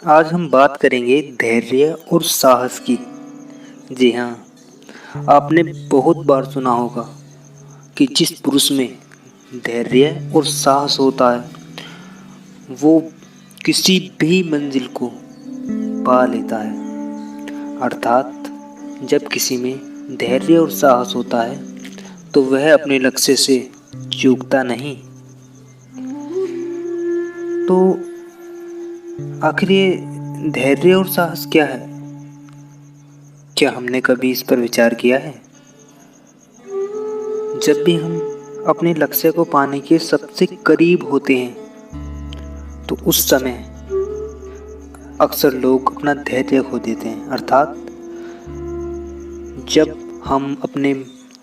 आज हम बात करेंगे धैर्य और साहस की। जी हाँ, आपने बहुत बार सुना होगा कि जिस पुरुष में धैर्य और साहस होता है वो किसी भी मंजिल को पा लेता है। अर्थात जब किसी में धैर्य और साहस होता है तो वह अपने लक्ष्य से चूकता नहीं। तो आखिर ये धैर्य और साहस क्या है? क्या हमने कभी इस पर विचार किया है? जब भी हम अपने लक्ष्य को पाने के सबसे करीब होते हैं तो उस समय अक्सर लोग अपना धैर्य खो देते हैं। अर्थात जब हम अपने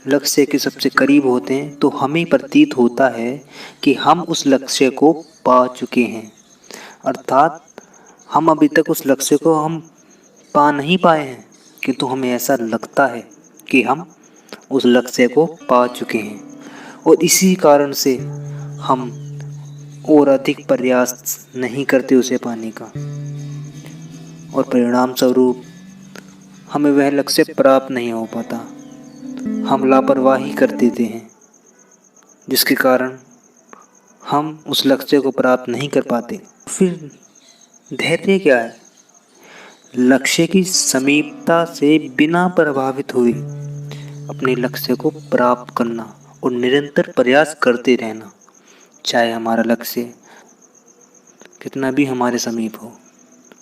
लक्ष्य के सबसे करीब होते हैं तो हमें प्रतीत होता है कि हम उस लक्ष्य को पा चुके हैं। अर्थात हम अभी तक उस लक्ष्य को हम पा नहीं पाए हैं, किंतु हमें ऐसा लगता है कि हम उस लक्ष्य को पा चुके हैं और इसी कारण से हम और अधिक प्रयास नहीं करते उसे पाने का और परिणाम स्वरूप हमें वह लक्ष्य प्राप्त नहीं हो पाता। हम लापरवाही कर देते हैं जिसके कारण हम उस लक्ष्य को प्राप्त नहीं कर पाते। फिर धैर्य क्या है? लक्ष्य की समीपता से बिना प्रभावित हुए अपने लक्ष्य को प्राप्त करना और निरंतर प्रयास करते रहना, चाहे हमारा लक्ष्य कितना भी हमारे समीप हो,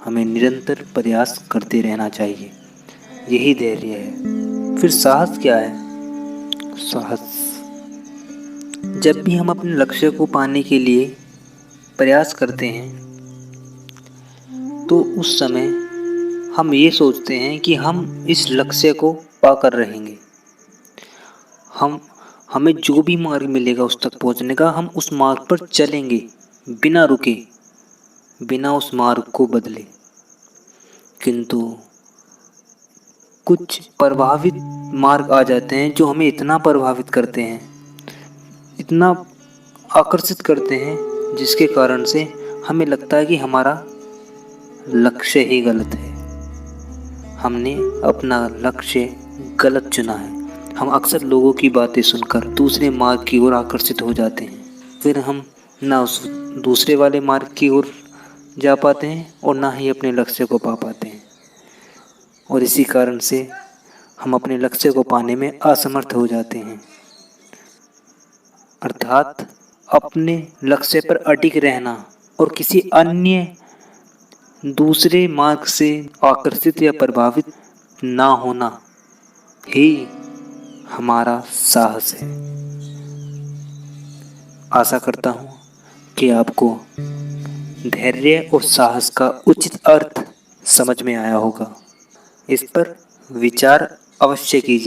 हमें निरंतर प्रयास करते रहना चाहिए। यही धैर्य है। फिर साहस क्या है? साहस जब भी हम अपने लक्ष्य को पाने के लिए प्रयास करते हैं तो उस समय हम ये सोचते हैं कि हम इस लक्ष्य को पाकर रहेंगे। हमें जो भी मार्ग मिलेगा उस तक पहुंचने का, हम उस मार्ग पर चलेंगे बिना रुके, बिना उस मार्ग को बदले। किंतु कुछ प्रभावित मार्ग आ जाते हैं जो हमें इतना प्रभावित करते हैं, इतना आकर्षित करते हैं, जिसके कारण से हमें लगता है कि हमारा लक्ष्य ही गलत है, हमने अपना लक्ष्य गलत चुना है। हम अक्सर लोगों की बातें सुनकर दूसरे मार्ग की ओर आकर्षित हो जाते हैं। फिर हम ना उस दूसरे वाले मार्ग की ओर जा पाते हैं और ना ही अपने लक्ष्य को पा पाते हैं और इसी कारण से हम अपने लक्ष्य को पाने में असमर्थ हो जाते हैं। अर्थात अपने लक्ष्य पर अडिग रहना और किसी अन्य दूसरे मार्ग से आकर्षित या प्रभावित ना होना ही हमारा साहस है। आशा करता हूँ कि आपको धैर्य और साहस का उचित अर्थ समझ में आया होगा। इस पर विचार अवश्य कीजिए।